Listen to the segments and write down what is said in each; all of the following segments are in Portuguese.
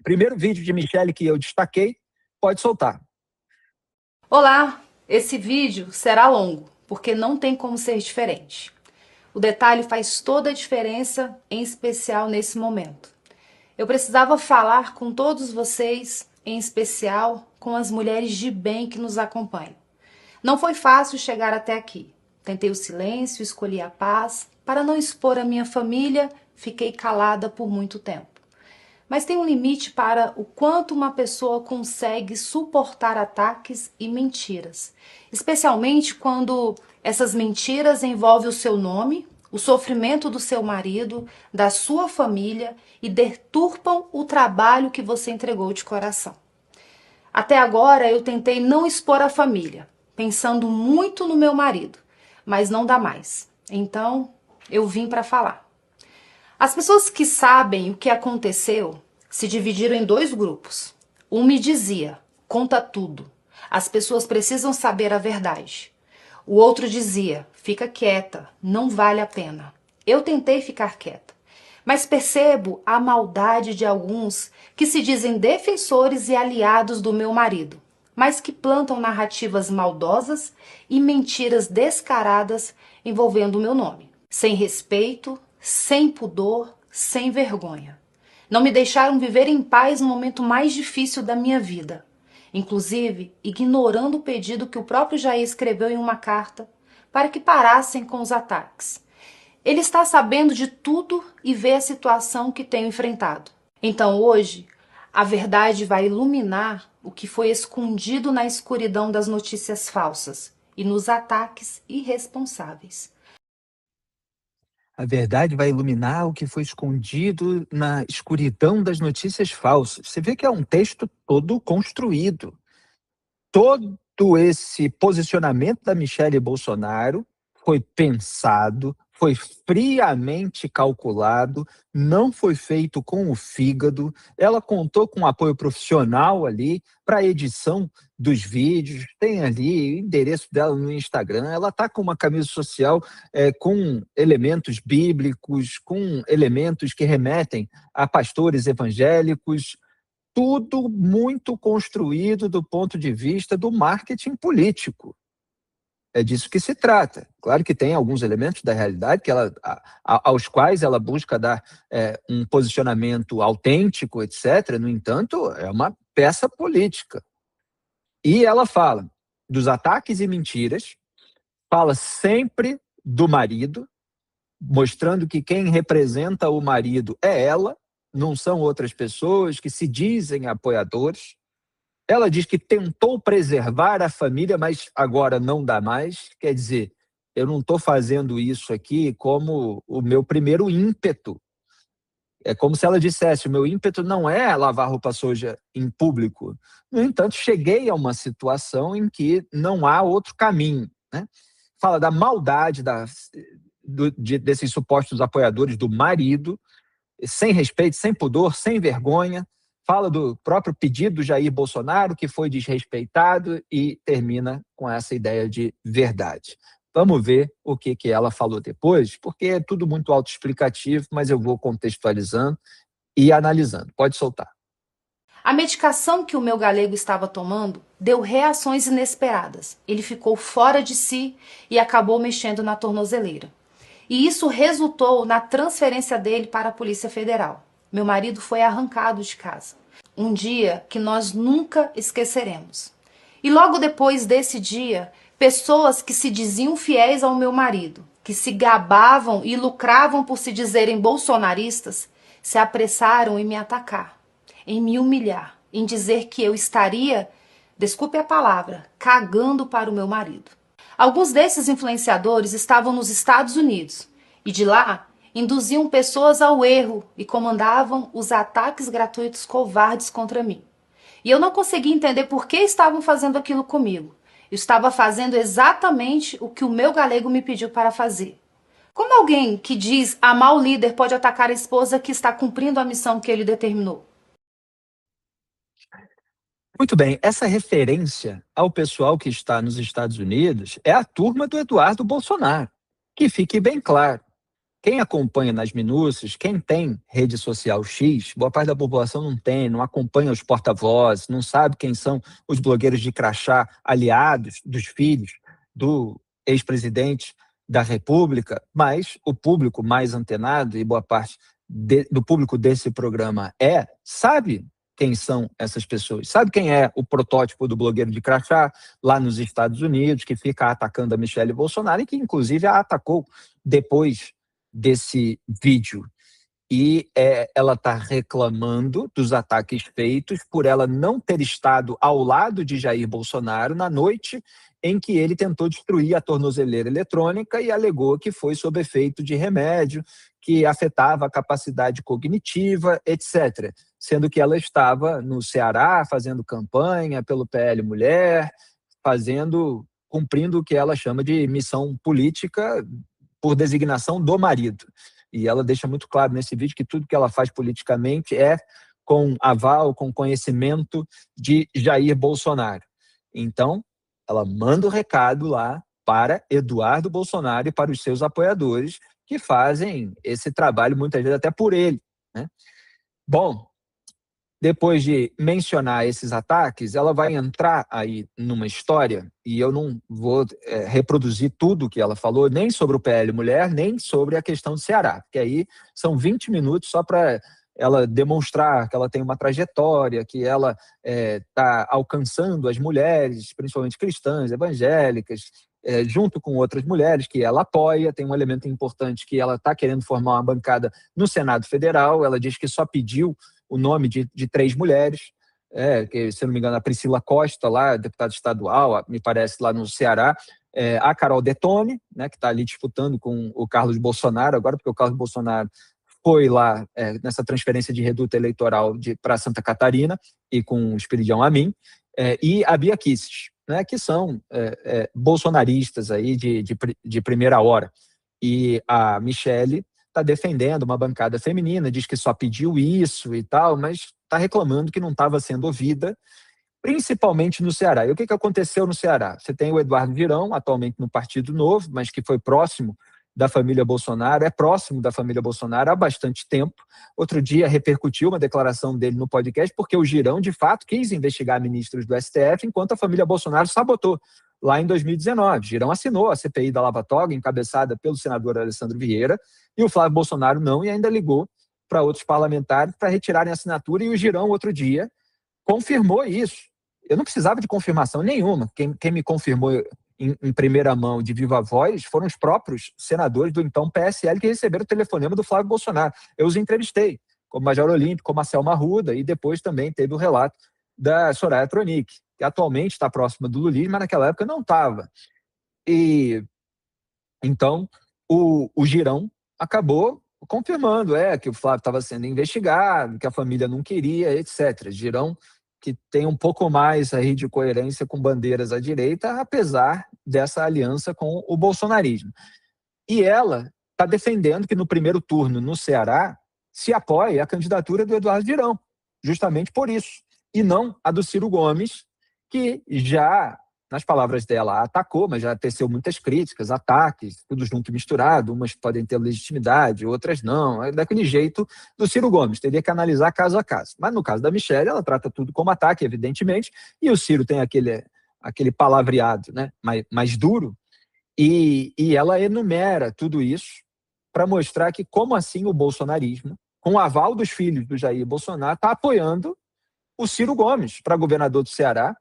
Primeiro vídeo de Michele que eu destaquei, pode soltar. Olá, esse vídeo será longo, porque não tem como ser diferente. O detalhe faz toda a diferença, em especial nesse momento. Eu precisava falar com todos vocês, em especial com as mulheres de bem que nos acompanham. Não foi fácil chegar até aqui. Tentei o silêncio, escolhi a paz. Para não expor a minha família, fiquei calada por muito tempo. Mas tem um limite para o quanto uma pessoa consegue suportar ataques e mentiras, especialmente quando essas mentiras envolvem o seu nome, o sofrimento do seu marido, da sua família e deturpam o trabalho que você entregou de coração. Até agora eu tentei não expor a família, pensando muito no meu marido, mas não dá mais. Então eu vim para falar. As pessoas que sabem o que aconteceu se dividiram em dois grupos. Um me dizia: conta tudo. As pessoas precisam saber a verdade. O outro dizia: fica quieta, não vale a pena. Eu tentei ficar quieta, mas percebo a maldade de alguns que se dizem defensores e aliados do meu marido, mas que plantam narrativas maldosas e mentiras descaradas envolvendo o meu nome. Sem respeito, sem pudor, sem vergonha. Não me deixaram viver em paz no momento mais difícil da minha vida, inclusive ignorando o pedido que o próprio Jair escreveu em uma carta para que parassem com os ataques. Ele está sabendo de tudo e vê a situação que tenho enfrentado. Então hoje, a verdade vai iluminar o que foi escondido na escuridão das notícias falsas e nos ataques irresponsáveis. A verdade vai iluminar o que foi escondido na escuridão das notícias falsas. Você vê que é um texto todo construído. Todo esse posicionamento da Michele Bolsonaro foi pensado, foi friamente calculado, não foi feito com o fígado. Ela contou com apoio profissional ali para a edição dos vídeos, tem ali o endereço dela no Instagram. Ela está com uma camisa social com elementos bíblicos, com elementos que remetem a pastores evangélicos, tudo muito construído do ponto de vista do marketing político. É disso que se trata. Claro que tem alguns elementos da realidade que aos quais ela busca dar um posicionamento autêntico, etc. No entanto, é uma peça política. E ela fala dos ataques e mentiras, fala sempre do marido, mostrando que quem representa o marido é ela, não são outras pessoas que se dizem apoiadores. Ela diz que tentou preservar a família, mas agora não dá mais. Quer dizer, eu não estou fazendo isso aqui como o meu primeiro ímpeto. É como se ela dissesse: o meu ímpeto não é lavar roupa suja em público. No entanto, cheguei a uma situação em que não há outro caminho, né? Fala da maldade desses supostos apoiadores do marido, sem respeito, sem pudor, sem vergonha. Fala do próprio pedido do Jair Bolsonaro, que foi desrespeitado, e termina com essa ideia de verdade. Vamos ver o que ela falou depois, porque é tudo muito autoexplicativo, mas eu vou contextualizando e analisando. Pode soltar. A medicação que o meu galego estava tomando deu reações inesperadas. Ele ficou fora de si e acabou mexendo na tornozeleira. E isso resultou na transferência dele para a Polícia Federal. Meu marido foi arrancado de casa. Um dia que nós nunca esqueceremos. E logo depois desse dia, pessoas que se diziam fiéis ao meu marido, que se gabavam e lucravam por se dizerem bolsonaristas, se apressaram em me atacar, em me humilhar, em dizer que eu estaria, desculpe a palavra, cagando para o meu marido. Alguns desses influenciadores estavam nos Estados Unidos e de lá induziam pessoas ao erro e comandavam os ataques gratuitos covardes contra mim. E eu não conseguia entender por que estavam fazendo aquilo comigo. Eu estava fazendo exatamente o que o meu galego me pediu para fazer. Como alguém que diz amar o líder pode atacar a esposa que está cumprindo a missão que ele determinou? Muito bem, essa referência ao pessoal que está nos Estados Unidos é a turma do Eduardo Bolsonaro. Que fique bem claro. Quem acompanha nas minúcias, quem tem rede social X, boa parte da população não tem, não acompanha os porta-vozes, não sabe quem são os blogueiros de crachá aliados dos filhos do ex-presidente da República, mas o público mais antenado, e boa parte do público desse programa sabe quem são essas pessoas, sabe quem é o protótipo do blogueiro de crachá lá nos Estados Unidos, que fica atacando a Michelle Bolsonaro e que inclusive a atacou depois desse vídeo. E ela está reclamando dos ataques feitos por ela não ter estado ao lado de Jair Bolsonaro na noite em que ele tentou destruir a tornozeleira eletrônica e alegou que foi sob efeito de remédio, que afetava a capacidade cognitiva, etc. Sendo que ela estava no Ceará fazendo campanha pelo PL Mulher, cumprindo o que ela chama de missão política por designação do marido. E ela deixa muito claro nesse vídeo que tudo que ela faz politicamente é com aval, com conhecimento de Jair Bolsonaro. Então, ela manda o recado lá para Eduardo Bolsonaro e para os seus apoiadores, que fazem esse trabalho muitas vezes até por ele, né? Bom, depois de mencionar esses ataques, ela vai entrar aí numa história, e eu não vou reproduzir tudo que ela falou, nem sobre o PL Mulher, nem sobre a questão do Ceará, porque aí são 20 minutos só para ela demonstrar que ela tem uma trajetória, que ela está alcançando as mulheres, principalmente cristãs, evangélicas, junto com outras mulheres que ela apoia. Tem um elemento importante que ela está querendo formar uma bancada no Senado Federal. Ela diz que só pediu o nome de 3 mulheres, que, se não me engano, a Priscila Costa, lá, deputada estadual, me parece, lá no Ceará, a Carol Detone, né, que está ali disputando com o Carlos Bolsonaro, agora porque o Carlos Bolsonaro foi lá nessa transferência de reduto eleitoral para Santa Catarina, e com o Espiridião Amin, e a Bia Kicis, né, que são bolsonaristas aí de primeira hora. E a Michelle está defendendo uma bancada feminina, diz que só pediu isso e tal, mas está reclamando que não estava sendo ouvida, principalmente no Ceará. E o que aconteceu no Ceará? Você tem o Eduardo Girão, atualmente no Partido Novo, mas que foi próximo da família Bolsonaro, é próximo da família Bolsonaro há bastante tempo. Outro dia repercutiu uma declaração dele no podcast, porque o Girão, de fato, quis investigar ministros do STF, enquanto a família Bolsonaro sabotou lá em 2019. Girão assinou a CPI da Lava Toga, encabeçada pelo senador Alessandro Vieira, e o Flávio Bolsonaro não, e ainda ligou para outros parlamentares para retirarem a assinatura, e o Girão, outro dia, confirmou isso. Eu não precisava de confirmação nenhuma. Quem me confirmou em primeira mão, de viva voz, foram os próprios senadores do então PSL que receberam o telefonema do Flávio Bolsonaro. Eu os entrevistei, como Major Olímpio, como a Selma Arruda, e depois também teve o relato da Soraya Tronic, que atualmente está próxima do lulismo, mas naquela época não estava. E então o Girão acabou confirmando que o Flávio estava sendo investigado, que a família não queria, etc. Girão, que tem um pouco mais aí de coerência com bandeiras à direita, apesar dessa aliança com o bolsonarismo. E ela está defendendo que no primeiro turno no Ceará se apoie a candidatura do Eduardo Girão, justamente por isso, e não a do Ciro Gomes, que já, nas palavras dela, atacou, mas já teceu muitas críticas, ataques, tudo junto e misturado, umas podem ter legitimidade, outras não, é daquele jeito do Ciro Gomes, teria que analisar caso a caso. Mas no caso da Michelle, ela trata tudo como ataque, evidentemente, e o Ciro tem aquele palavreado, né, mais duro, e ela enumera tudo isso para mostrar que, como assim, o bolsonarismo, com o aval dos filhos do Jair Bolsonaro, está apoiando o Ciro Gomes para governador do Ceará,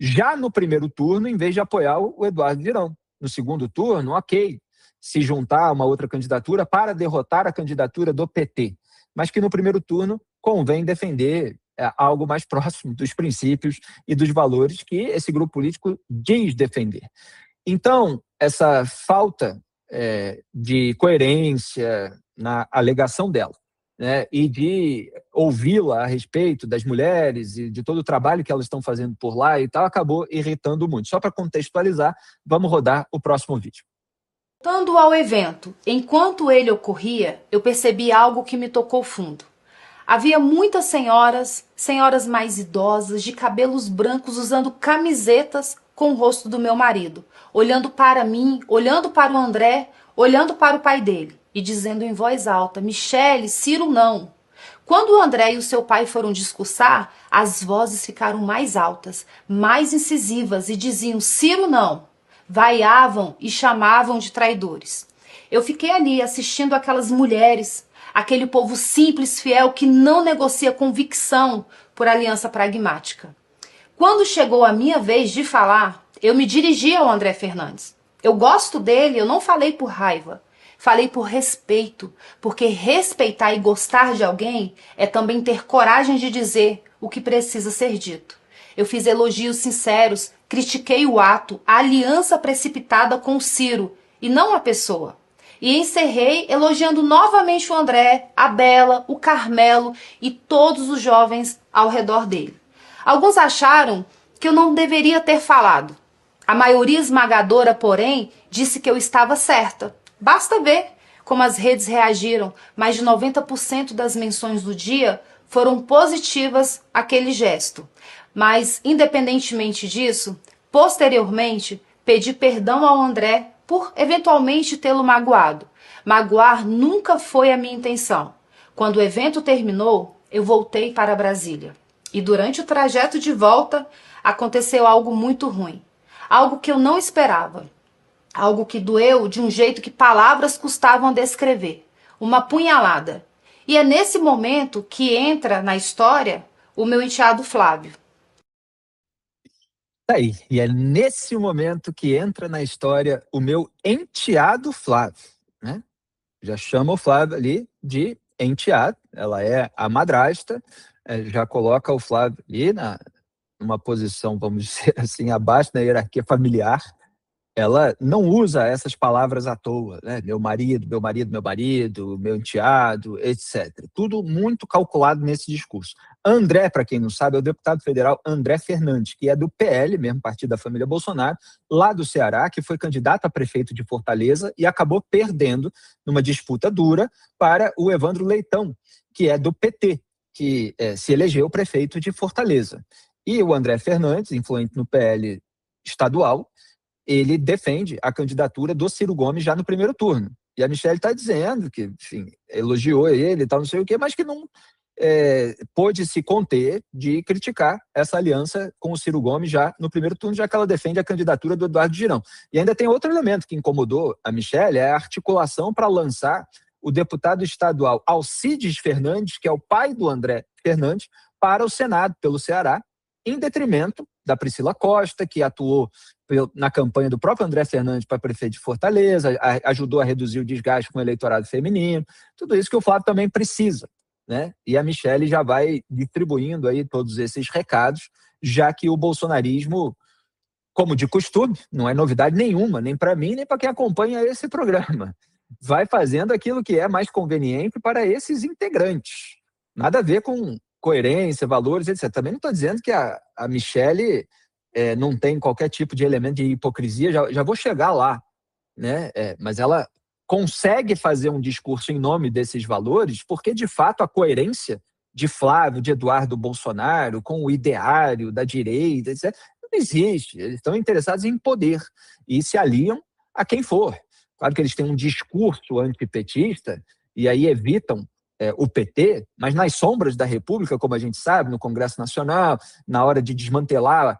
já no primeiro turno, em vez de apoiar o Eduardo Girão. No segundo turno, ok, se juntar a uma outra candidatura para derrotar a candidatura do PT, mas que no primeiro turno convém defender algo mais próximo dos princípios e dos valores que esse grupo político diz defender. Então, essa falta de coerência na alegação dela, né, e de ouvi-la a respeito das mulheres e de todo o trabalho que elas estão fazendo por lá e tal, acabou irritando muito. Só para contextualizar, vamos rodar o próximo vídeo. Voltando ao evento, enquanto ele ocorria, eu percebi algo que me tocou fundo. Havia muitas senhoras mais idosas, de cabelos brancos, usando camisetas com o rosto do meu marido, olhando para mim, olhando para o André, olhando para o pai dele. e dizendo em voz alta: Michele, Ciro não. Quando o André e o seu pai foram discursar, as vozes ficaram mais altas, mais incisivas e diziam: Ciro não. Vaiavam e chamavam de traidores. Eu fiquei ali assistindo aquelas mulheres, aquele povo simples, fiel, que não negocia convicção por aliança pragmática. Quando chegou a minha vez de falar, eu me dirigi ao André Fernandes. Eu gosto dele, eu não falei por raiva. Falei por respeito, porque respeitar e gostar de alguém é também ter coragem de dizer o que precisa ser dito. Eu fiz elogios sinceros, critiquei o ato, a aliança precipitada com o Ciro, e não a pessoa. E encerrei elogiando novamente o André, a Bela, o Carmelo e todos os jovens ao redor dele. Alguns acharam que eu não deveria ter falado. A maioria esmagadora, porém, disse que eu estava certa. Basta ver como as redes reagiram. Mais de 90% das menções do dia foram positivas àquele gesto. Mas, independentemente disso, posteriormente, pedi perdão ao André por eventualmente tê-lo magoado. Magoar nunca foi a minha intenção. Quando o evento terminou, eu voltei para Brasília. E durante o trajeto de volta, aconteceu algo muito ruim. Algo que eu não esperava. Algo que doeu de um jeito que palavras custavam descrever. Uma punhalada. E é nesse momento que entra na história o meu enteado Flávio. Tá aí. E é nesse momento que entra na história o meu enteado Flávio, né? Já chama o Flávio ali de enteado. Ela é a madrasta, já coloca o Flávio ali numa posição, vamos dizer assim, abaixo da hierarquia familiar. Ela não usa essas palavras à toa, né? Meu marido, meu marido, meu marido, meu enteado, etc. Tudo muito calculado nesse discurso. André, para quem não sabe, é o deputado federal André Fernandes, que é do PL, mesmo partido da família Bolsonaro, lá do Ceará, que foi candidato a prefeito de Fortaleza e acabou perdendo numa disputa dura para o Evandro Leitão, que é do PT, que se elegeu prefeito de Fortaleza. E o André Fernandes, influente no PL estadual, ele defende a candidatura do Ciro Gomes já no primeiro turno. E a Michele está dizendo que, enfim, elogiou ele e tal, não sei o quê, mas que não pôde se conter de criticar essa aliança com o Ciro Gomes já no primeiro turno, já que ela defende a candidatura do Eduardo Girão. E ainda tem outro elemento que incomodou a Michele, é a articulação para lançar o deputado estadual Alcides Fernandes, que é o pai do André Fernandes, para o Senado, pelo Ceará, em detrimento da Priscila Costa, que atuou na campanha do próprio André Fernandes para prefeito de Fortaleza, ajudou a reduzir o desgaste com o eleitorado feminino, tudo isso que o Flávio também precisa, né? E a Michele já vai distribuindo aí todos esses recados, já que o bolsonarismo, como de costume, não é novidade nenhuma, nem para mim, nem para quem acompanha esse programa, vai fazendo aquilo que é mais conveniente para esses integrantes. Nada a ver com coerência, valores, etc. Também não estou dizendo que a Michele não tem qualquer tipo de elemento de hipocrisia, já vou chegar lá, né? Mas ela consegue fazer um discurso em nome desses valores porque, de fato, a coerência de Flávio, de Eduardo Bolsonaro, com o ideário da direita, etc., não existe. Eles estão interessados em poder e se aliam a quem for. Claro que eles têm um discurso antipetista e aí evitam o PT, mas nas sombras da República, como a gente sabe, no Congresso Nacional, na hora de desmantelar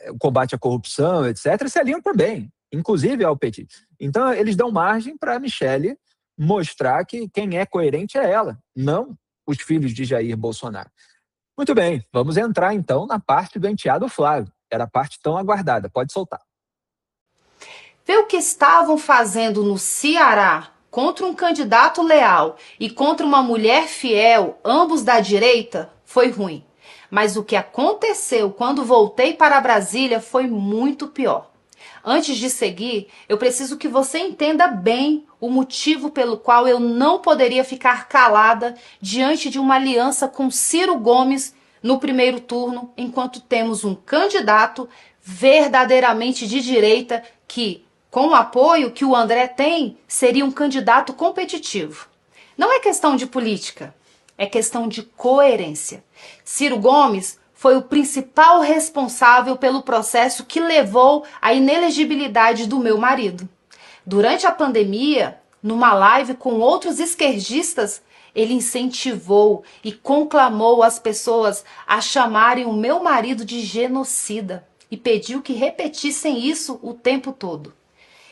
o combate à corrupção, etc., se aliam também, inclusive ao PT. Então, eles dão margem para a Michele mostrar que quem é coerente é ela, não os filhos de Jair Bolsonaro. Muito bem, vamos entrar então na parte do enteado Flávio. Era a parte tão aguardada, pode soltar. Ver o que estavam fazendo no Ceará contra um candidato leal e contra uma mulher fiel, ambos da direita, foi ruim. Mas o que aconteceu quando voltei para Brasília foi muito pior. Antes de seguir, eu preciso que você entenda bem o motivo pelo qual eu não poderia ficar calada diante de uma aliança com Ciro Gomes no primeiro turno, enquanto temos um candidato verdadeiramente de direita que, com o apoio que o André tem, seria um candidato competitivo. Não é questão de política, é questão de coerência. Ciro Gomes foi o principal responsável pelo processo que levou à inelegibilidade do meu marido. Durante a pandemia, numa live com outros esquerdistas, ele incentivou e conclamou as pessoas a chamarem o meu marido de genocida e pediu que repetissem isso o tempo todo.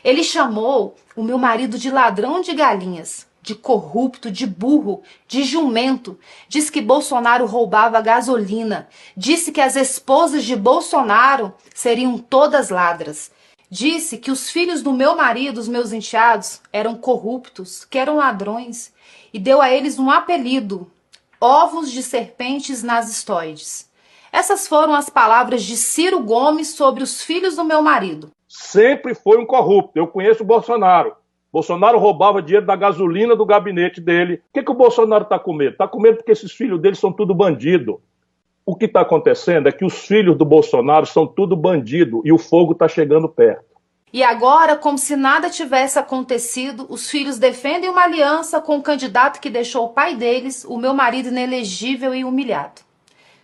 Ele chamou o meu marido de ladrão de galinhas, de corrupto, de burro, de jumento. Diz que Bolsonaro roubava gasolina. Disse que as esposas de Bolsonaro seriam todas ladras. Disse que os filhos do meu marido, os meus enteados, eram corruptos, que eram ladrões. E deu a eles um apelido: ovos de serpentes nazistoides. Essas foram as palavras de Ciro Gomes sobre os filhos do meu marido. Sempre foi um corrupto. Eu conheço o Bolsonaro. Bolsonaro roubava dinheiro da gasolina do gabinete dele. O que o Bolsonaro está com medo? Está com medo porque esses filhos dele são tudo bandido. O que está acontecendo é que os filhos do Bolsonaro são tudo bandido e o fogo está chegando perto. E agora, como se nada tivesse acontecido, os filhos defendem uma aliança com o candidato que deixou o pai deles, o meu marido, inelegível e humilhado.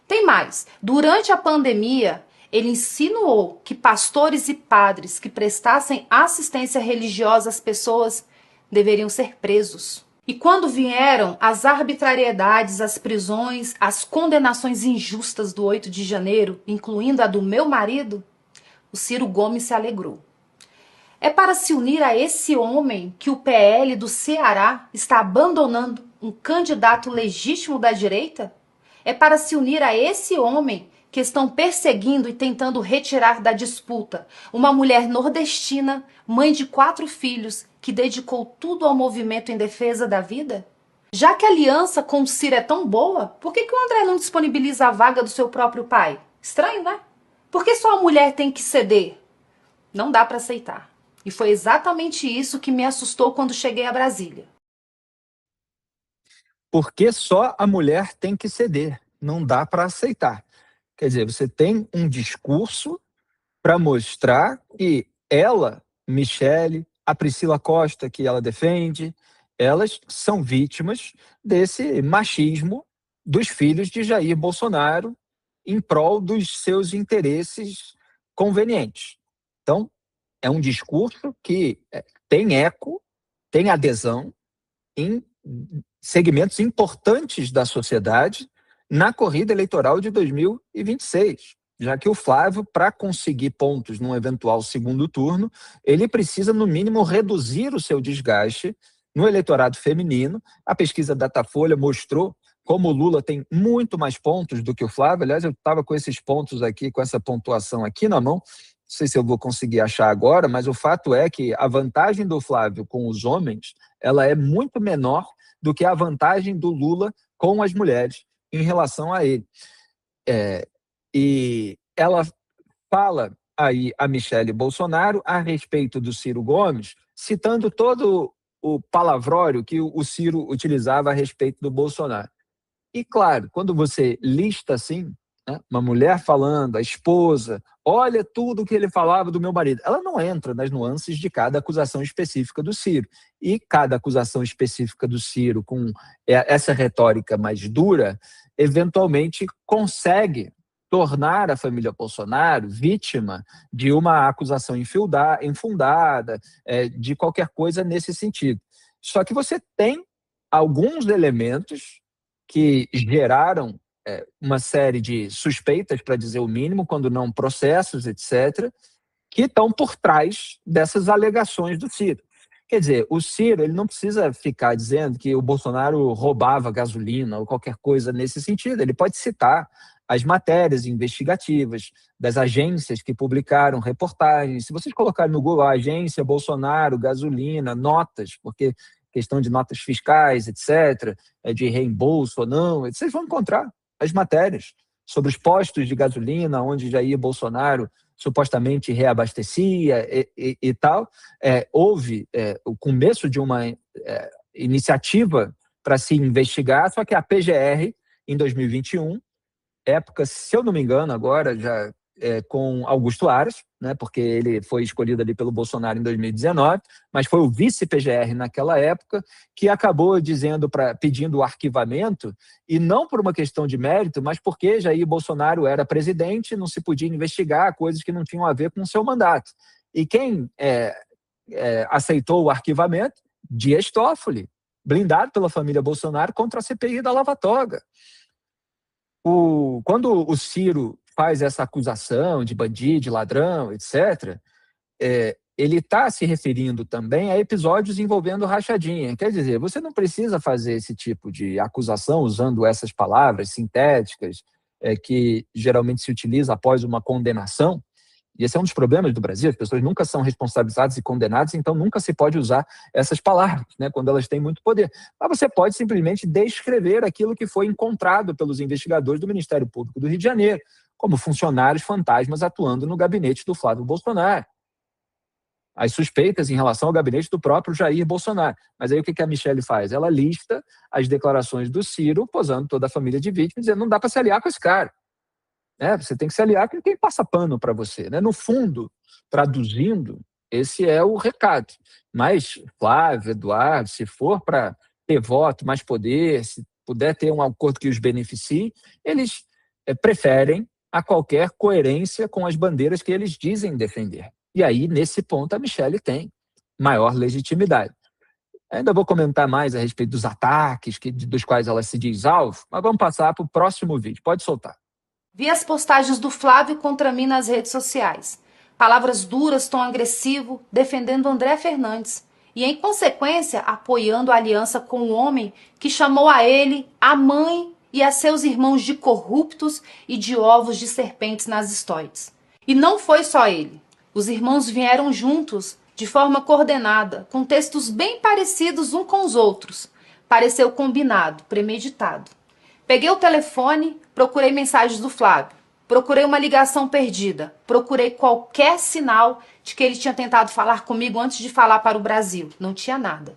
Tem mais. Durante a pandemia, ele insinuou que pastores e padres que prestassem assistência religiosa às pessoas deveriam ser presos. E quando vieram as arbitrariedades, as prisões, as condenações injustas do 8 de janeiro, incluindo a do meu marido, o Ciro Gomes se alegrou. É para se unir a esse homem que o PL do Ceará está abandonando um candidato legítimo da direita? É para se unir a esse homem que estão perseguindo e tentando retirar da disputa uma mulher nordestina, mãe de 4 filhos, que dedicou tudo ao movimento em defesa da vida? Já que a aliança com o Ciro é tão boa, por que o André não disponibiliza a vaga do seu próprio pai? Estranho, né? Por que só a mulher tem que ceder? Não dá para aceitar. E foi exatamente isso que me assustou quando cheguei a Brasília. Porque só a mulher tem que ceder, não dá para aceitar. Quer dizer, você tem um discurso para mostrar que ela, Michele, a Priscila Costa, que ela defende, elas são vítimas desse machismo dos filhos de Jair Bolsonaro em prol dos seus interesses convenientes. Então, é um discurso que tem eco, tem adesão em segmentos importantes da sociedade na corrida eleitoral de 2026, já que o Flávio, para conseguir pontos num eventual segundo turno, ele precisa, no mínimo, reduzir o seu desgaste no eleitorado feminino. A pesquisa Datafolha mostrou como o Lula tem muito mais pontos do que o Flávio. Aliás, eu estava com esses pontos aqui, com essa pontuação aqui na mão, não sei se eu vou conseguir achar agora, mas o fato é que a vantagem do Flávio com os homens, ela é muito menor do que a vantagem do Lula com as mulheres em relação a ele. E ela fala aí a Michele Bolsonaro a respeito do Ciro Gomes, citando todo o palavrório que o Ciro utilizava a respeito do Bolsonaro. E, claro, quando você lista assim, né, uma mulher falando, a esposa, olha tudo que ele falava do meu marido. Ela não entra nas nuances de cada acusação específica do Ciro. E cada acusação específica do Ciro, com essa retórica mais dura, eventualmente consegue tornar a família Bolsonaro vítima de uma acusação infundada, de qualquer coisa nesse sentido. Só que você tem alguns elementos que geraram uma série de suspeitas, para dizer o mínimo, quando não processos, etc., que estão por trás dessas alegações do Ciro. Quer dizer, o Ciro ele não precisa ficar dizendo que o Bolsonaro roubava gasolina ou qualquer coisa nesse sentido. Ele pode citar as matérias investigativas das agências que publicaram reportagens. Se vocês colocarem no Google a agência Bolsonaro, gasolina, notas, porque questão de notas fiscais, etc., de reembolso ou não, vocês vão encontrar as matérias sobre os postos de gasolina onde Jair Bolsonaro supostamente reabastecia e tal. Houve o começo de uma iniciativa para se investigar, só que a PGR, em 2021, época, se eu não me engano, agora já com Augusto Aras, né, porque ele foi escolhido ali pelo Bolsonaro em 2019, mas foi o vice-PGR naquela época que acabou pedindo o arquivamento, e não por uma questão de mérito, mas porque Jair Bolsonaro era presidente, não se podia investigar coisas que não tinham a ver com o seu mandato. E quem aceitou o arquivamento Dias Toffoli, blindado pela família Bolsonaro contra a CPI da Lava Toga. Quando o Ciro faz essa acusação de bandido, de ladrão, etc., ele está se referindo também a episódios envolvendo rachadinha. Quer dizer, você não precisa fazer esse tipo de acusação usando essas palavras sintéticas que geralmente se utiliza após uma condenação. E esse é um dos problemas do Brasil, as pessoas nunca são responsabilizadas e condenadas, então nunca se pode usar essas palavras, né, quando elas têm muito poder. Mas você pode simplesmente descrever aquilo que foi encontrado pelos investigadores do Ministério Público do Rio de Janeiro, como funcionários fantasmas atuando no gabinete do Flávio Bolsonaro. As suspeitas em relação ao gabinete do próprio Jair Bolsonaro. Mas aí o que a Michelle faz? Ela lista as declarações do Ciro, posando toda a família de vítimas, dizendo não dá para se aliar com esse cara. Você tem que se aliar com quem passa pano para você. No fundo, traduzindo, esse é o recado. Mas Flávio, Eduardo, se for para ter voto, mais poder, se puder ter um acordo que os beneficie, eles preferem a qualquer coerência com as bandeiras que eles dizem defender. E aí, nesse ponto, a Michelle tem maior legitimidade. Ainda vou comentar mais a respeito dos ataques dos quais ela se diz alvo, mas vamos passar para o próximo vídeo. Pode soltar. Vi as postagens do Flávio contra mim nas redes sociais. Palavras duras, tom agressivo, defendendo André Fernandes. E, em consequência, apoiando a aliança com o homem que chamou a ele, a mãe e a seus irmãos de corruptos e de ovos de serpentes nas stories. E não foi só ele. Os irmãos vieram juntos, de forma coordenada, com textos bem parecidos uns com os outros. Pareceu combinado, premeditado. Peguei o telefone, procurei mensagens do Flávio, procurei uma ligação perdida, procurei qualquer sinal de que ele tinha tentado falar comigo antes de falar para o Brasil. Não tinha nada.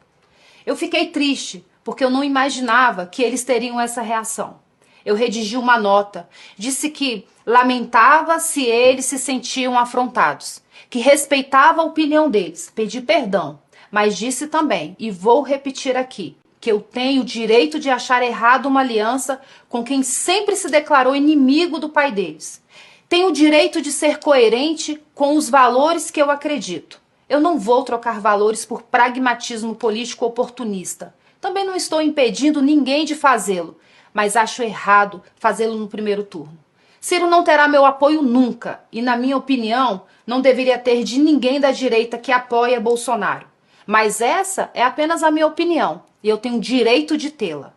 Eu fiquei triste, porque eu não imaginava que eles teriam essa reação. Eu redigi uma nota, disse que lamentava se eles se sentiam afrontados, que respeitava a opinião deles, pedi perdão, mas disse também, e vou repetir aqui, que eu tenho o direito de achar errado uma aliança com quem sempre se declarou inimigo do pai deles. Tenho o direito de ser coerente com os valores que eu acredito. Eu não vou trocar valores por pragmatismo político oportunista. Também não estou impedindo ninguém de fazê-lo, mas acho errado fazê-lo no primeiro turno. Ciro não terá meu apoio nunca e, na minha opinião, não deveria ter de ninguém da direita que apoia Bolsonaro. Mas essa é apenas a minha opinião e eu tenho direito de tê-la.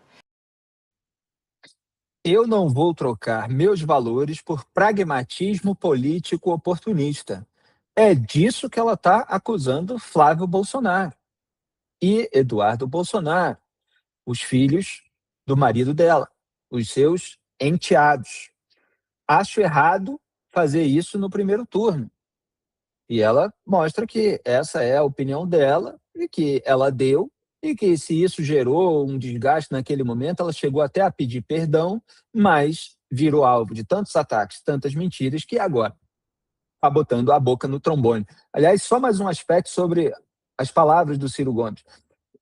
Eu não vou trocar meus valores por pragmatismo político oportunista. É disso que ela está acusando Flávio Bolsonaro e Eduardo Bolsonaro, os filhos do marido dela, os seus enteados. Acho errado fazer isso no primeiro turno. E ela mostra que essa é a opinião dela e que ela deu, e que se isso gerou um desgaste naquele momento, ela chegou até a pedir perdão, mas virou alvo de tantos ataques, tantas mentiras, que agora está botando a boca no trombone. Aliás, só mais um aspecto sobre as palavras do Ciro Gomes.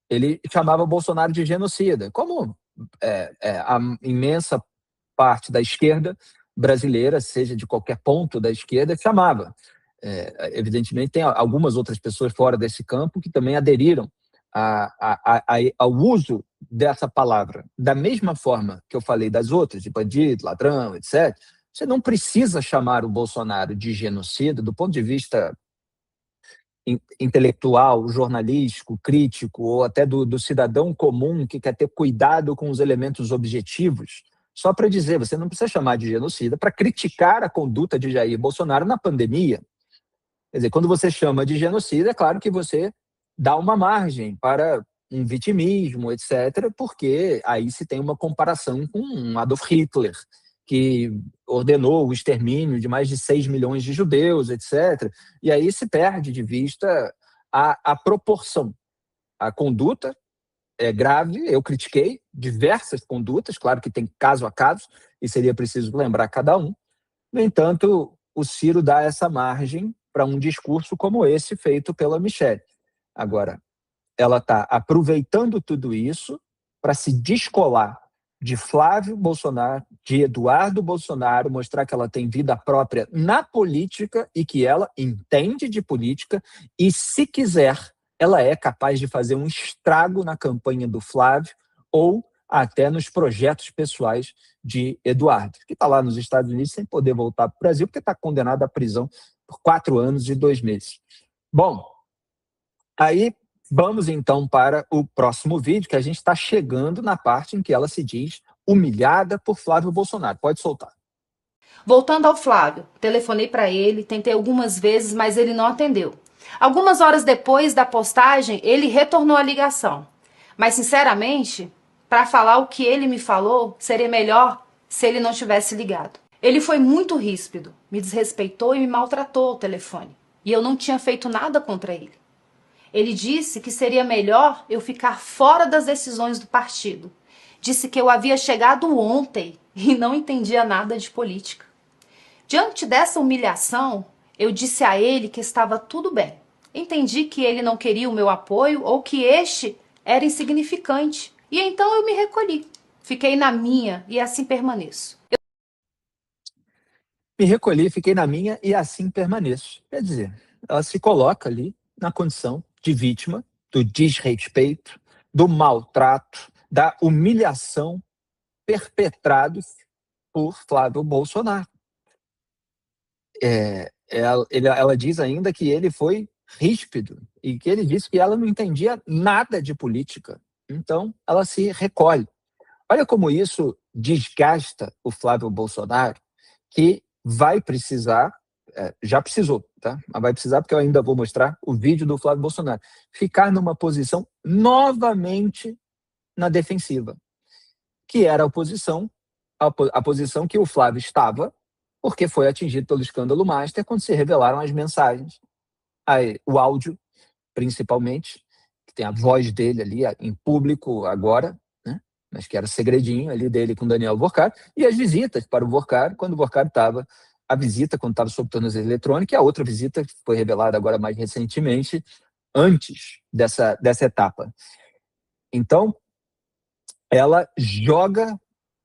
Ele chamava Bolsonaro de genocida, como a imensa parte da esquerda brasileira, seja de qualquer ponto da esquerda, chamava. Evidentemente, tem algumas outras pessoas fora desse campo que também aderiram ao uso dessa palavra. Da mesma forma que eu falei das outras, de bandido, ladrão, etc., você não precisa chamar o Bolsonaro de genocida do ponto de vista intelectual, jornalístico, crítico, ou até do cidadão comum que quer ter cuidado com os elementos objetivos, só para dizer, você não precisa chamar de genocida para criticar a conduta de Jair Bolsonaro na pandemia. Quer dizer, quando você chama de genocida, é claro que você dá uma margem para um vitimismo, etc., porque aí se tem uma comparação com Adolf Hitler, que ordenou o extermínio de mais de 6 milhões de judeus, etc. E aí se perde de vista a proporção. A conduta é grave, eu critiquei diversas condutas, claro que tem caso a caso, e seria preciso lembrar cada um. No entanto, o Ciro dá essa margem para um discurso como esse feito pela Michelle. Agora, ela está aproveitando tudo isso para se descolar de Flávio Bolsonaro, de Eduardo Bolsonaro, mostrar que ela tem vida própria na política e que ela entende de política e, se quiser, ela é capaz de fazer um estrago na campanha do Flávio ou até nos projetos pessoais de Eduardo, que está lá nos Estados Unidos sem poder voltar para o Brasil, porque está condenado à prisão por 4 anos e 2 meses. Bom, aí vamos então para o próximo vídeo, que a gente está chegando na parte em que ela se diz humilhada por Flávio Bolsonaro. Pode soltar. Voltando ao Flávio, telefonei para ele, tentei algumas vezes, mas ele não atendeu. Algumas horas depois da postagem, ele retornou a ligação. Mas, sinceramente, para falar o que ele me falou, seria melhor se ele não tivesse ligado. Ele foi muito ríspido, me desrespeitou e me maltratou ao telefone. E eu não tinha feito nada contra ele. Ele disse que seria melhor eu ficar fora das decisões do partido. Disse que eu havia chegado ontem e não entendia nada de política. Diante dessa humilhação, eu disse a ele que estava tudo bem. Entendi que ele não queria o meu apoio ou que este era insignificante. E então eu me recolhi. Fiquei na minha e assim permaneço. Me recolhi, fiquei na minha e assim permaneço. Quer dizer, ela se coloca ali na condição de vítima do desrespeito, do maltrato, da humilhação perpetrados por Flávio Bolsonaro. Ela diz ainda que ele foi ríspido e que ele disse que ela não entendia nada de política. Então, ela se recolhe. Olha como isso desgasta o Flávio Bolsonaro, que vai precisar, já precisou, tá? Mas vai precisar, porque eu ainda vou mostrar o vídeo do Flávio Bolsonaro, ficar numa posição novamente na defensiva, que era a posição que o Flávio estava, porque foi atingido pelo escândalo Master quando se revelaram as mensagens, o áudio, principalmente, que tem a voz dele ali em público agora, né? Mas que era segredinho ali dele com Daniel Vorcari, e as visitas para o Vorcari, quando o Vorcari estava, a visita quando estava sob tornozelo eletrônico, e a outra visita que foi revelada agora mais recentemente, antes dessa etapa. Então, ela joga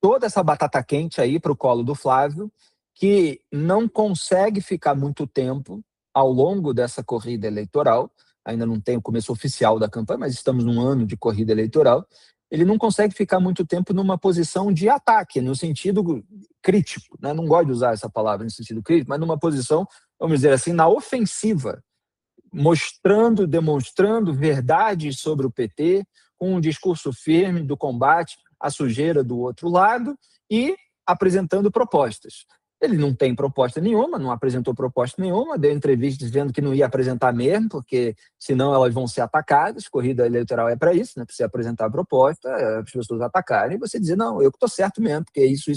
toda essa batata quente aí para o colo do Flávio, que não consegue ficar muito tempo ao longo dessa corrida eleitoral, ainda não tem o começo oficial da campanha, mas estamos num ano de corrida eleitoral, ele não consegue ficar muito tempo numa posição de ataque, no sentido crítico, né? Não gosto de usar essa palavra no sentido crítico, mas numa posição, vamos dizer assim, na ofensiva, demonstrando verdades sobre o PT, com um discurso firme do combate à sujeira do outro lado e apresentando propostas. Ele não tem proposta nenhuma, não apresentou proposta nenhuma, deu entrevista dizendo que não ia apresentar mesmo, porque senão elas vão ser atacadas, corrida eleitoral é para isso, né? Para você apresentar a proposta, as pessoas atacarem, e você dizer, não, eu que estou certo mesmo, porque é isso,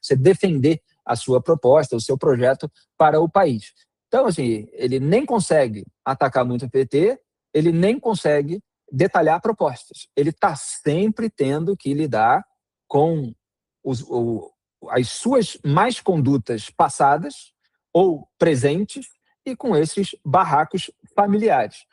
você defender a sua proposta, o seu projeto para o país. Então, assim, ele nem consegue atacar muito o PT, ele nem consegue detalhar propostas. Ele está sempre tendo que lidar com as suas más condutas passadas ou presentes e com esses barracos familiares.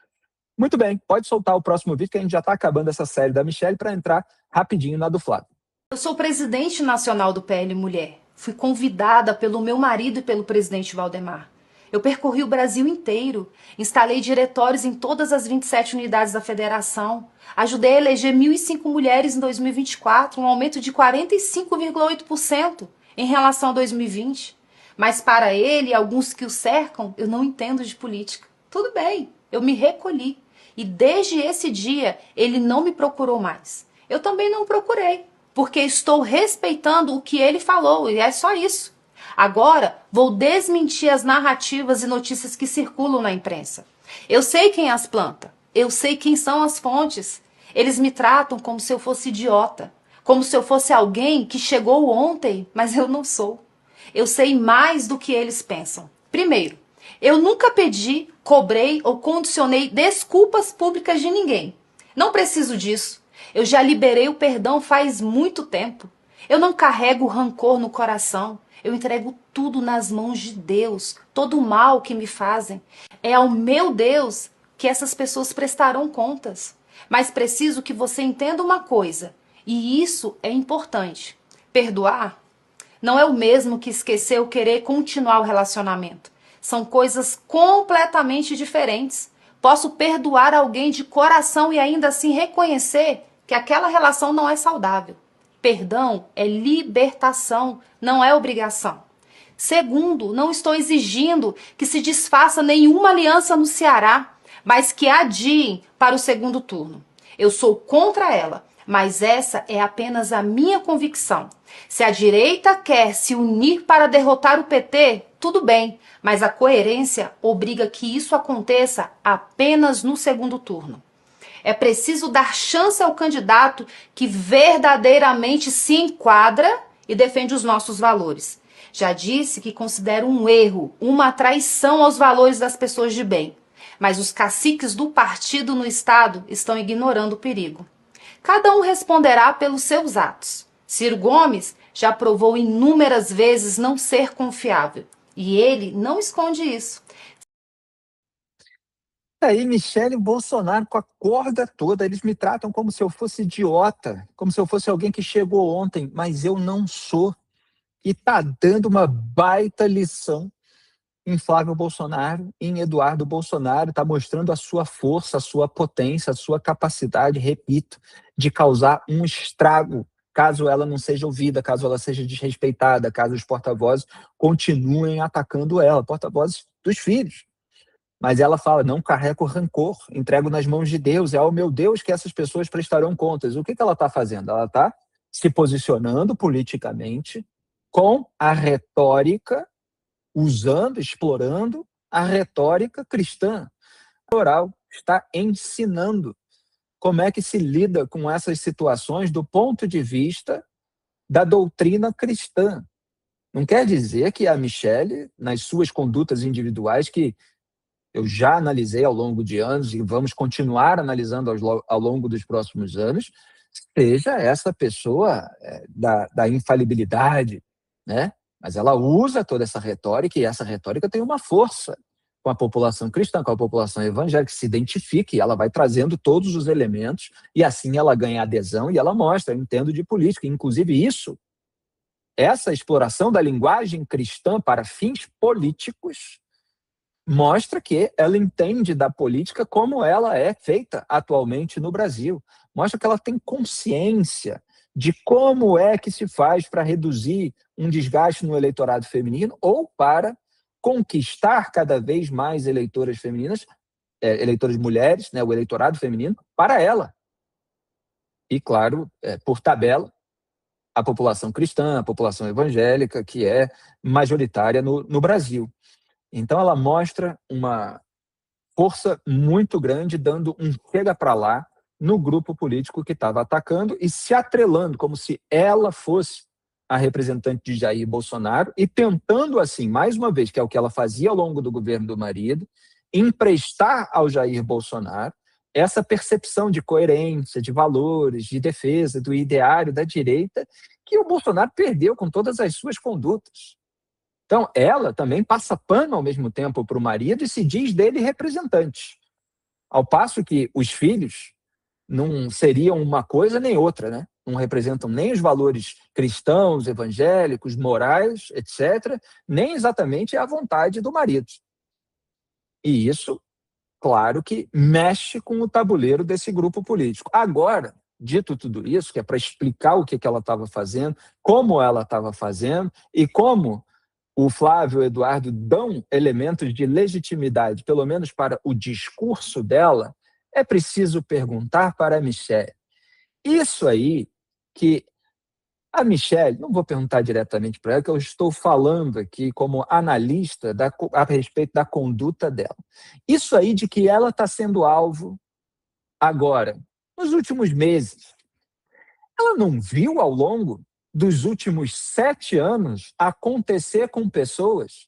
Muito bem, pode soltar o próximo vídeo, que a gente já está acabando essa série da Michelle para entrar rapidinho na do Flávio. Eu sou presidente nacional do PL Mulher. Fui convidada pelo meu marido e pelo presidente Valdemar. Eu percorri o Brasil inteiro, instalei diretórios em todas as 27 unidades da federação, ajudei a eleger 1.005 mulheres em 2024, um aumento de 45,8% em relação a 2020. Mas para ele e alguns que o cercam, eu não entendo de política. Tudo bem, eu me recolhi. E desde esse dia, ele não me procurou mais. Eu também não o procurei, porque estou respeitando o que ele falou, e é só isso. Agora, vou desmentir as narrativas e notícias que circulam na imprensa. Eu sei quem as planta, eu sei quem são as fontes. Eles me tratam como se eu fosse idiota, como se eu fosse alguém que chegou ontem, mas eu não sou. Eu sei mais do que eles pensam. Primeiro, eu nunca pedi, cobrei ou condicionei desculpas públicas de ninguém. Não preciso disso. Eu já liberei o perdão faz muito tempo. Eu não carrego rancor no coração. Eu entrego tudo nas mãos de Deus. Todo o mal que me fazem. É ao meu Deus que essas pessoas prestarão contas. Mas preciso que você entenda uma coisa. E isso é importante. Perdoar não é o mesmo que esquecer ou querer continuar o relacionamento. São coisas completamente diferentes. Posso perdoar alguém de coração e ainda assim reconhecer que aquela relação não é saudável. Perdão é libertação, não é obrigação. Segundo, não estou exigindo que se desfaça nenhuma aliança no Ceará, mas que adiem para o segundo turno. Eu sou contra ela, mas essa é apenas a minha convicção. Se a direita quer se unir para derrotar o PT, tudo bem, mas a coerência obriga que isso aconteça apenas no segundo turno. É preciso dar chance ao candidato que verdadeiramente se enquadra e defende os nossos valores. Já disse que considero um erro, uma traição aos valores das pessoas de bem. Mas os caciques do partido no Estado estão ignorando o perigo. Cada um responderá pelos seus atos. Ciro Gomes já provou inúmeras vezes não ser confiável. E ele não esconde isso. Aí, Michele Bolsonaro com a corda toda, eles me tratam como se eu fosse idiota, como se eu fosse alguém que chegou ontem, mas eu não sou. E tá dando uma baita lição em Flávio Bolsonaro, em Eduardo Bolsonaro, está mostrando a sua força, a sua potência, a sua capacidade, repito, de causar um estrago, caso ela não seja ouvida, caso ela seja desrespeitada, caso os porta-vozes continuem atacando ela, porta-vozes dos filhos. Mas ela fala, não carrego rancor, entrego nas mãos de Deus, é ao meu Deus que essas pessoas prestarão contas. O que ela está fazendo? Ela está se posicionando politicamente com a retórica, usando, explorando a retórica cristã. A oral está ensinando como é que se lida com essas situações do ponto de vista da doutrina cristã. Não quer dizer que a Michele, nas suas condutas individuais, que eu já analisei ao longo de anos e vamos continuar analisando ao longo dos próximos anos, seja essa pessoa da infalibilidade, né? Mas ela usa toda essa retórica e essa retórica tem uma força com a população cristã, com a população evangélica, que se identifique, e ela vai trazendo todos os elementos e assim ela ganha adesão e ela mostra, eu entendo de política, inclusive isso, essa exploração da linguagem cristã para fins políticos mostra que ela entende da política como ela é feita atualmente no Brasil. Mostra que ela tem consciência de como é que se faz para reduzir um desgaste no eleitorado feminino ou para conquistar cada vez mais eleitoras femininas, eleitoras mulheres, né, o eleitorado feminino, para ela. E, claro, por tabela, a população cristã, a população evangélica, que é majoritária no Brasil. Então, ela mostra uma força muito grande, dando um chega para lá no grupo político que estava atacando e se atrelando, como se ela fosse a representante de Jair Bolsonaro e tentando, assim, mais uma vez, que é o que ela fazia ao longo do governo do marido, emprestar ao Jair Bolsonaro essa percepção de coerência, de valores, de defesa do ideário da direita, que o Bolsonaro perdeu com todas as suas condutas. Então, ela também passa pano ao mesmo tempo para o marido e se diz dele representante. Ao passo que os filhos não seriam uma coisa nem outra, né? Não representam nem os valores cristãos, evangélicos, morais, etc., nem exatamente a vontade do marido. E isso, claro que mexe com o tabuleiro desse grupo político. Agora, dito tudo isso, que é para explicar o que ela estava fazendo, como ela estava fazendo e como o Flávio e o Eduardo dão elementos de legitimidade, pelo menos para o discurso dela, é preciso perguntar para a Michele. Isso aí que a Michele, não vou perguntar diretamente para ela, que eu estou falando aqui como analista a respeito da conduta dela. Isso aí de que ela está sendo alvo agora, nos últimos meses, ela não viu ao longo dos últimos 7 anos acontecer com pessoas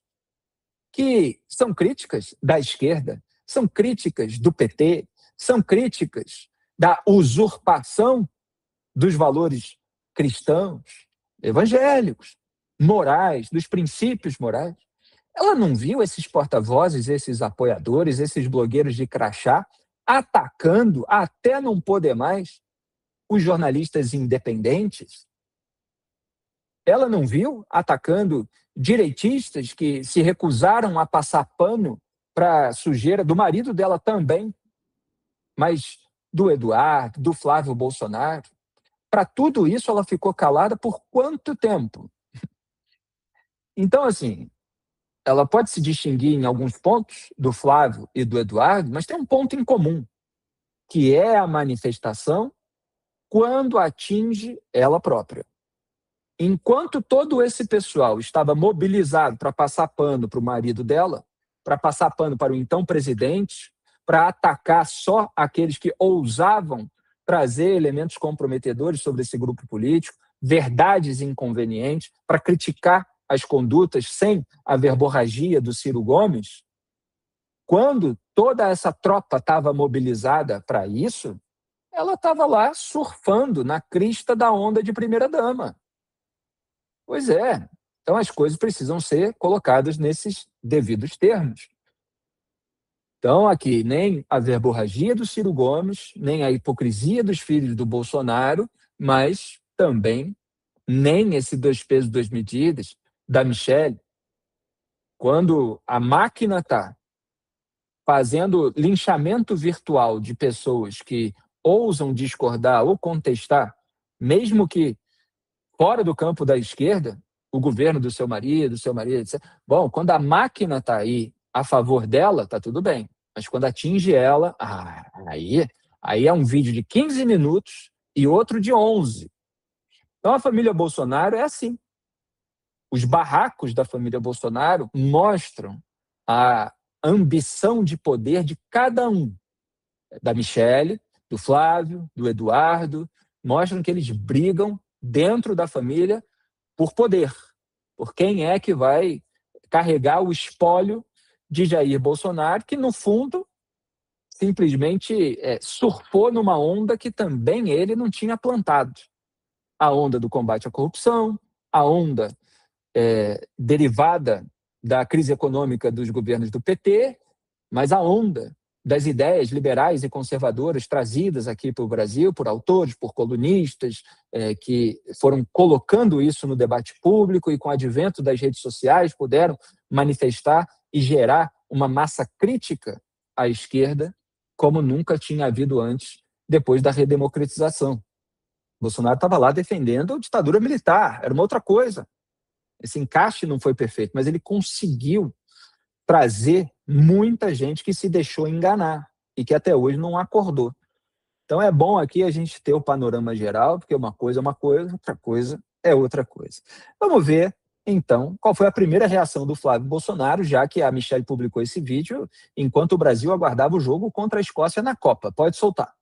que são críticas da esquerda, são críticas do PT, são críticas da usurpação dos valores cristãos, evangélicos, morais, dos princípios morais. Ela não viu esses porta-vozes, esses apoiadores, esses blogueiros de crachá atacando até não poder mais os jornalistas independentes? Ela não viu atacando direitistas que se recusaram a passar pano para a sujeira do marido dela também, mas do Eduardo, do Flávio Bolsonaro. Para tudo isso, ela ficou calada por quanto tempo? Então, assim, ela pode se distinguir em alguns pontos do Flávio e do Eduardo, mas tem um ponto em comum, que é a manifestação quando atinge ela própria. Enquanto todo esse pessoal estava mobilizado para passar pano para o marido dela, para passar pano para o então presidente, para atacar só aqueles que ousavam trazer elementos comprometedores sobre esse grupo político, verdades inconvenientes, para criticar as condutas sem a verborragia do Ciro Gomes, quando toda essa tropa estava mobilizada para isso, ela estava lá surfando na crista da onda de primeira-dama. Pois é. Então as coisas precisam ser colocadas nesses devidos termos. Então aqui nem a verborragia do Ciro Gomes, nem a hipocrisia dos filhos do Bolsonaro, mas também nem esse 2 pesos, 2 medidas da Michelle. Quando a máquina está fazendo linchamento virtual de pessoas que ousam discordar ou contestar, mesmo que fora do campo da esquerda, o governo do seu marido, etc. Bom, quando a máquina está aí a favor dela, está tudo bem. Mas quando atinge ela, aí é um vídeo de 15 minutos e outro de 11. Então a família Bolsonaro é assim. Os barracos da família Bolsonaro mostram a ambição de poder de cada um. Da Michelle, do Flávio, do Eduardo, mostram que eles brigam dentro da família por poder, por quem é que vai carregar o espólio de Jair Bolsonaro, que, no fundo, simplesmente surfou numa onda que também ele não tinha plantado. A onda do combate à corrupção, a onda derivada da crise econômica dos governos do PT, mas a onda das ideias liberais e conservadoras trazidas aqui para o Brasil por autores, por colunistas, que foram colocando isso no debate público e, com o advento das redes sociais, puderam manifestar e gerar uma massa crítica à esquerda como nunca tinha havido antes, depois da redemocratização. Bolsonaro estava lá defendendo a ditadura militar, era uma outra coisa. Esse encaixe não foi perfeito, mas ele conseguiu trazer muita gente que se deixou enganar e que até hoje não acordou. Então é bom aqui a gente ter o panorama geral, porque uma coisa é uma coisa, outra coisa é outra coisa. Vamos ver, então, qual foi a primeira reação do Flávio Bolsonaro, já que a Michelle publicou esse vídeo enquanto o Brasil aguardava o jogo contra a Escócia na Copa. Pode soltar.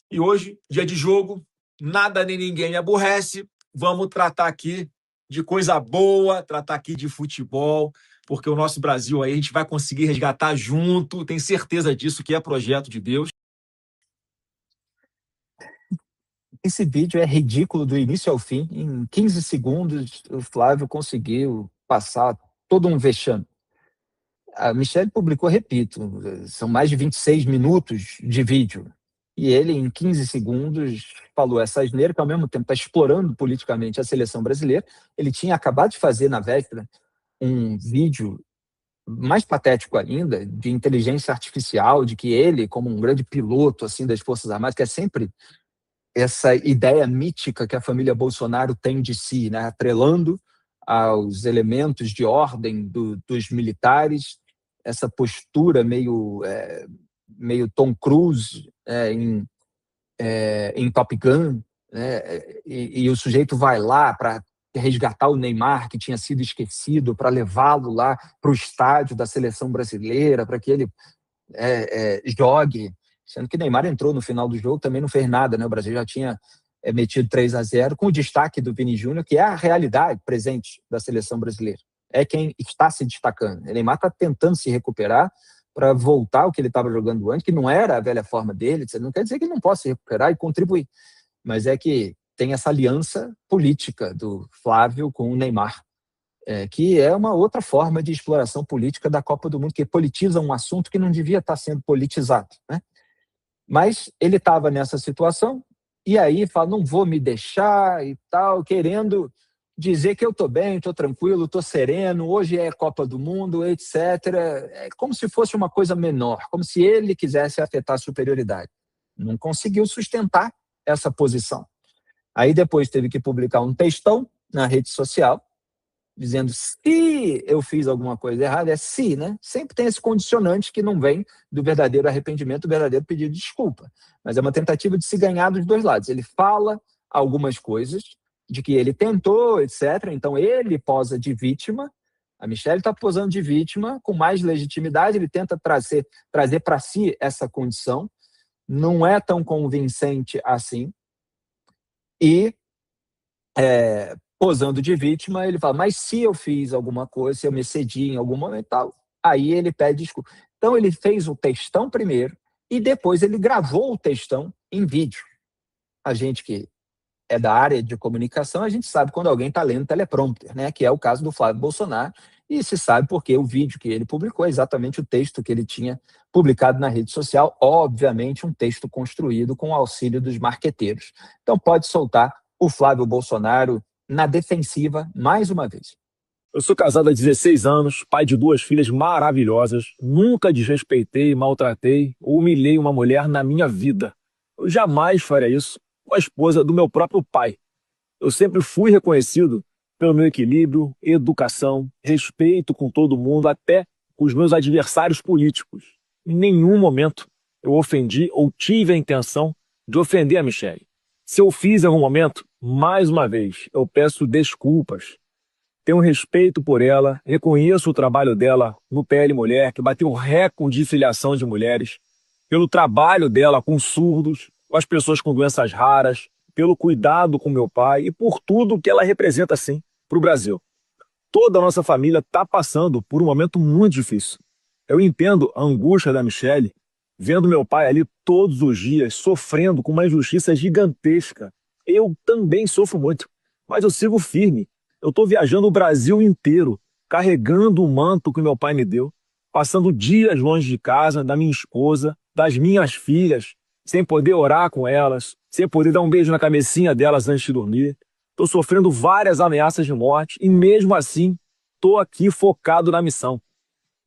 E hoje, dia de jogo, nada nem ninguém me aborrece. Vamos tratar aqui de coisa boa, tratar aqui de futebol, porque o nosso Brasil aí a gente vai conseguir resgatar junto, tenho certeza disso, que é projeto de Deus. Esse vídeo é ridículo do início ao fim. Em 15 segundos, o Flávio conseguiu passar todo um vexame. A Michelle publicou, repito, são mais de 26 minutos de vídeo. E ele, em 15 segundos, falou essa asneira, que ao mesmo tempo está explorando politicamente a seleção brasileira. Ele tinha acabado de fazer, na véspera, um vídeo mais patético ainda, de inteligência artificial, de que ele, como um grande piloto assim das Forças Armadas, que é sempre essa ideia mítica que a família Bolsonaro tem de si, né? Atrelando aos elementos de ordem dos militares, essa postura meio Tom Cruise em Top Gun, né? E o sujeito vai lá para resgatar o Neymar, que tinha sido esquecido, para levá-lo lá para o estádio da seleção brasileira, para que ele jogue, sendo que Neymar entrou no final do jogo, também não fez nada, né? O Brasil já tinha metido 3-0, com o destaque do Vini Júnior, que é a realidade presente da seleção brasileira. É quem está se destacando. O Neymar está tentando se recuperar para voltar ao que ele estava jogando antes, que não era a velha forma dele. Não quer dizer que ele não possa se recuperar e contribuir, mas é que tem essa aliança política do Flávio com o Neymar, que é uma outra forma de exploração política da Copa do Mundo, que politiza um assunto que não devia estar sendo politizado, né? Mas ele estava nessa situação, e aí fala, não vou me deixar e tal, querendo dizer que eu estou bem, estou tranquilo, estou sereno, hoje é Copa do Mundo, etc. É como se fosse uma coisa menor, como se ele quisesse afetar a superioridade. Não conseguiu sustentar essa posição. Aí depois teve que publicar um textão na rede social, dizendo se eu fiz alguma coisa errada, é se, né? Sempre tem esse condicionante que não vem do verdadeiro arrependimento, do verdadeiro pedido de desculpa. Mas é uma tentativa de se ganhar dos dois lados. Ele fala algumas coisas de que ele tentou, etc. Então ele posa de vítima, a Michelle está posando de vítima com mais legitimidade, ele tenta trazer para si essa condição, não é tão convincente assim, e posando de vítima, ele fala, mas se eu fiz alguma coisa, se eu me excedi em algum momento, tal, aí ele pede desculpa. Então ele fez o textão primeiro e depois ele gravou o textão em vídeo. A gente que é da área de comunicação, a gente sabe quando alguém está lendo teleprompter, né? Que é o caso do Flávio Bolsonaro, e se sabe porque o vídeo que ele publicou é exatamente o texto que ele tinha publicado na rede social, obviamente um texto construído com o auxílio dos marqueteiros. Então pode soltar o Flávio Bolsonaro na defensiva mais uma vez. Eu sou casado há 16 anos, pai de 2 filhas maravilhosas, nunca desrespeitei, maltratei ou humilhei uma mulher na minha vida. Eu jamais faria isso com a esposa do meu próprio pai. Eu sempre fui reconhecido pelo meu equilíbrio, educação, respeito com todo mundo, até com os meus adversários políticos. Em nenhum momento eu ofendi ou tive a intenção de ofender a Michelle. Se eu fiz em algum momento, mais uma vez, eu peço desculpas. Tenho respeito por ela, reconheço o trabalho dela no PL Mulher, que bateu o recorde de filiação de mulheres, pelo trabalho dela com surdos, com as pessoas com doenças raras, pelo cuidado com meu pai e por tudo que ela representa, sim, para o Brasil. Toda a nossa família está passando por um momento muito difícil. Eu entendo a angústia da Michelle, vendo meu pai ali todos os dias, sofrendo com uma injustiça gigantesca. Eu também sofro muito, mas eu sigo firme. Eu estou viajando o Brasil inteiro, carregando o manto que meu pai me deu, passando dias longe de casa, da minha esposa, das minhas filhas, sem poder orar com elas, sem poder dar um beijo na cabecinha delas antes de dormir. Estou sofrendo várias ameaças de morte e mesmo assim estou aqui focado na missão.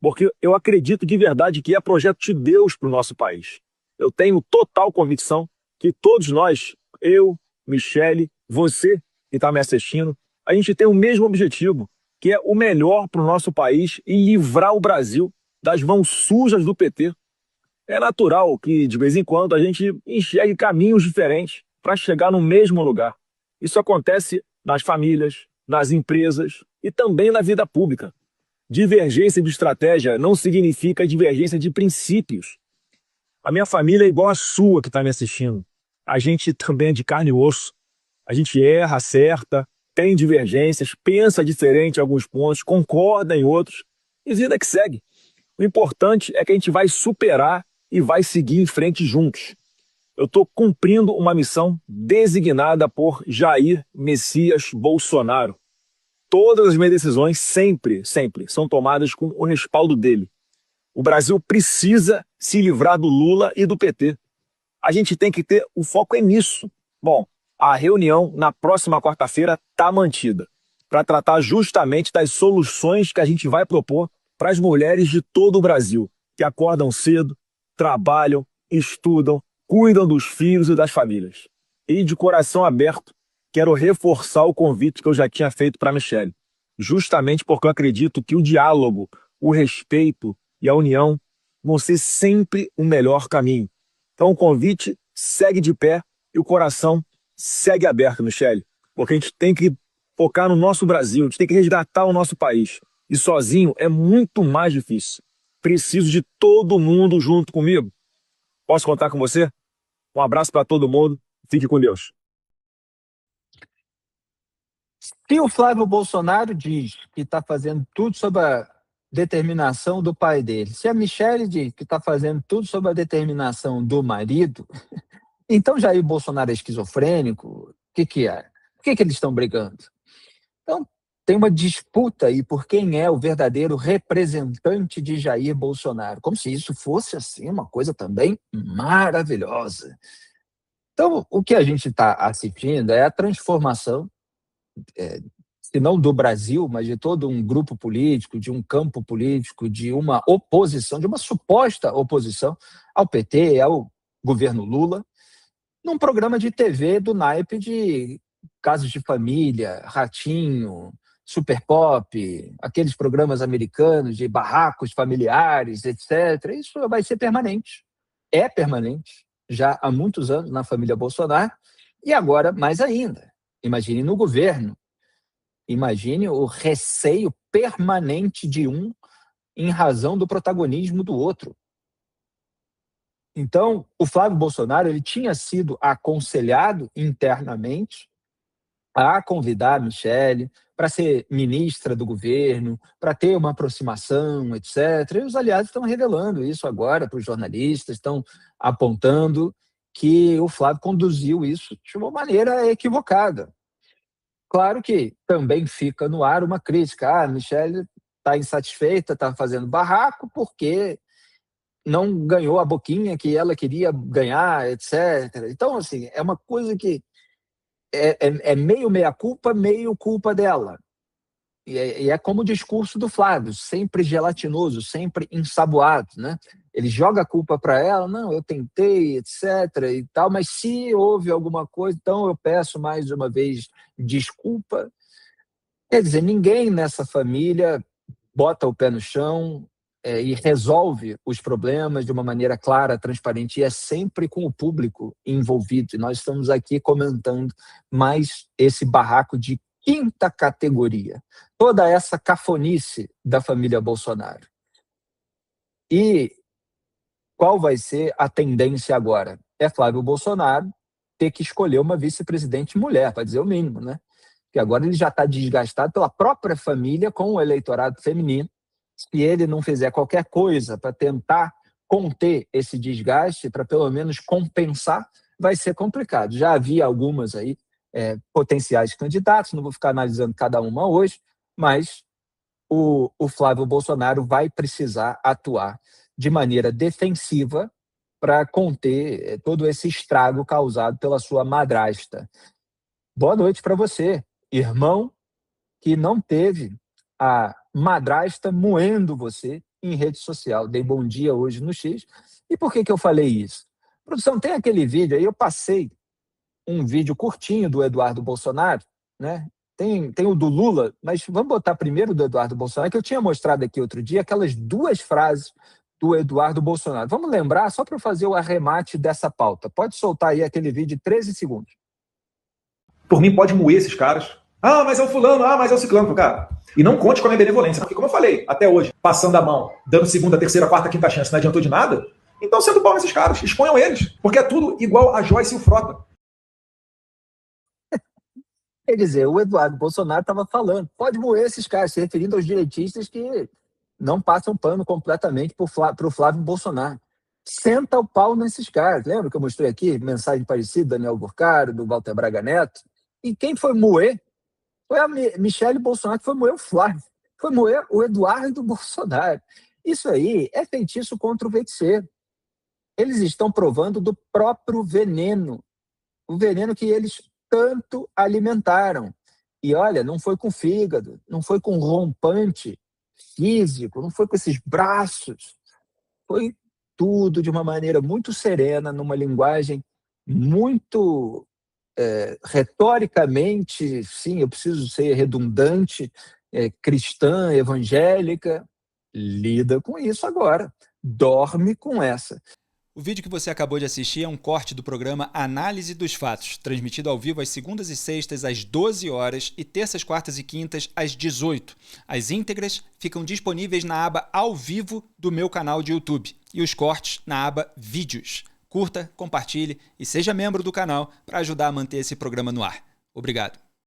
Porque eu acredito de verdade que é projeto de Deus para o nosso país. Eu tenho total convicção que todos nós, eu, Michelle, você que está me assistindo, a gente tem o mesmo objetivo, que é o melhor para o nosso país e livrar o Brasil das mãos sujas do PT. É natural que, de vez em quando, a gente enxergue caminhos diferentes para chegar no mesmo lugar. Isso acontece nas famílias, nas empresas e também na vida pública. Divergência de estratégia não significa divergência de princípios. A minha família é igual a sua que está me assistindo. A gente também é de carne e osso. A gente erra, acerta, tem divergências, pensa diferente em alguns pontos, concorda em outros e vida que segue. O importante é que a gente vai superar e vai seguir em frente juntos. Eu estou cumprindo uma missão designada por Jair Messias Bolsonaro. Todas as minhas decisões sempre são tomadas com o respaldo dele. O Brasil precisa se livrar do Lula e do PT. A gente tem que ter o foco nisso. Bom, a reunião na próxima quarta-feira está mantida para tratar justamente das soluções que a gente vai propor para as mulheres de todo o Brasil, que acordam cedo, trabalham, estudam, cuidam dos filhos e das famílias. E de coração aberto, quero reforçar o convite que eu já tinha feito para a Michelle, justamente porque eu acredito que o diálogo, o respeito e a união vão ser sempre o melhor caminho. Então o convite segue de pé e o coração segue aberto, Michelle, porque a gente tem que focar no nosso Brasil, a gente tem que resgatar o nosso país. E sozinho é muito mais difícil. Preciso de todo mundo junto comigo. Posso contar com você? Um abraço para todo mundo. Fique com Deus. Se o Flávio Bolsonaro diz que está fazendo tudo sob a determinação do pai dele, se a Michelle diz que está fazendo tudo sob a determinação do marido, então Jair Bolsonaro é esquizofrênico? O que é? Por que eles estão brigando? Então, tem uma disputa aí por quem é o verdadeiro representante de Jair Bolsonaro, como se isso fosse assim uma coisa também maravilhosa. Então, o que a gente está assistindo é a transformação se não do Brasil, mas de todo um grupo político, de um campo político, de uma oposição, de uma suposta oposição ao PT, ao governo Lula, num programa de TV do naipe de Casos de Família, Ratinho, Super Pop, aqueles programas americanos de barracos familiares, etc. Isso vai ser permanente. É permanente, já há muitos anos na família Bolsonaro, e agora mais ainda. Imagine no governo. Imagine o receio permanente de um em razão do protagonismo do outro. Então, o Flávio Bolsonaro ele tinha sido aconselhado internamente a convidar a Michelle para ser ministra do governo, para ter uma aproximação, etc. E os aliados estão revelando isso agora para os jornalistas, estão apontando que o Flávio conduziu isso de uma maneira equivocada. Claro que também fica no ar uma crítica. A Michelle está insatisfeita, está fazendo barraco porque não ganhou a boquinha que ela queria ganhar, etc. Então, assim, é uma coisa que é meio meia-culpa, meio culpa dela. E é como o discurso do Flávio, sempre gelatinoso, sempre ensaboado, né? Ele joga a culpa para ela, não, eu tentei, etc. e tal, mas se houve alguma coisa, então eu peço mais uma vez desculpa. Quer dizer, ninguém nessa família bota o pé no chão e resolve os problemas de uma maneira clara, transparente, e é sempre com o público envolvido. E nós estamos aqui comentando mais esse barraco de quinta categoria, toda essa cafonice da família Bolsonaro. E qual vai ser a tendência agora? É Flávio Bolsonaro ter que escolher uma vice-presidente mulher, para dizer o mínimo, né? Porque agora ele já está desgastado pela própria família com o eleitorado feminino. Se ele não fizer qualquer coisa para tentar conter esse desgaste, para pelo menos compensar, vai ser complicado. Já havia algumas aí potenciais candidatos, não vou ficar analisando cada uma hoje, mas o Flávio Bolsonaro vai precisar atuar de maneira defensiva para conter todo esse estrago causado pela sua madrasta. Boa noite para você, irmão que não teve a madrasta moendo você em rede social. Dei bom dia hoje no X. E por que eu falei isso? Produção, tem aquele vídeo aí, eu passei um vídeo curtinho do Eduardo Bolsonaro, né? Tem o do Lula, mas vamos botar primeiro o do Eduardo Bolsonaro, que eu tinha mostrado aqui outro dia, aquelas duas frases do Eduardo Bolsonaro. Vamos lembrar, só para fazer o arremate dessa pauta. Pode soltar aí aquele vídeo de 13 segundos. Por mim, pode moer esses caras. Ah, mas é o fulano, mas é o ciclano, cara. E não conte com a minha benevolência, porque como eu falei, até hoje, passando a mão, dando segunda, terceira, quarta, quinta chance, não adiantou de nada, então sendo bom nesses caras, exponham eles, porque é tudo igual a Joyce e o Frota. Quer dizer, o Eduardo Bolsonaro estava falando, pode moer esses caras, se referindo aos direitistas que não passam pano completamente para o Flávio Bolsonaro. Senta o pau nesses caras. Lembra que eu mostrei aqui, mensagem parecida, Daniel Burcaro, do Walter Braga Neto? E quem foi moer? Foi a Michelle Bolsonaro que foi moer o Flávio. Foi moer o Eduardo Bolsonaro. Isso aí é feitiço contra o feiticeiro. Eles estão provando do próprio veneno. O veneno que eles tanto alimentaram. E olha, não foi com fígado, não foi com rompante físico, não foi com esses braços. Foi tudo de uma maneira muito serena, numa linguagem muito retoricamente, sim, eu preciso ser redundante, cristã, evangélica, lida com isso agora, dorme com essa. O vídeo que você acabou de assistir é um corte do programa Análise dos Fatos, transmitido ao vivo às segundas e sextas às 12 horas e terças, quartas e quintas às 18. As íntegras ficam disponíveis na aba Ao Vivo do meu canal de YouTube e os cortes na aba Vídeos. Curta, compartilhe e seja membro do canal para ajudar a manter esse programa no ar. Obrigado.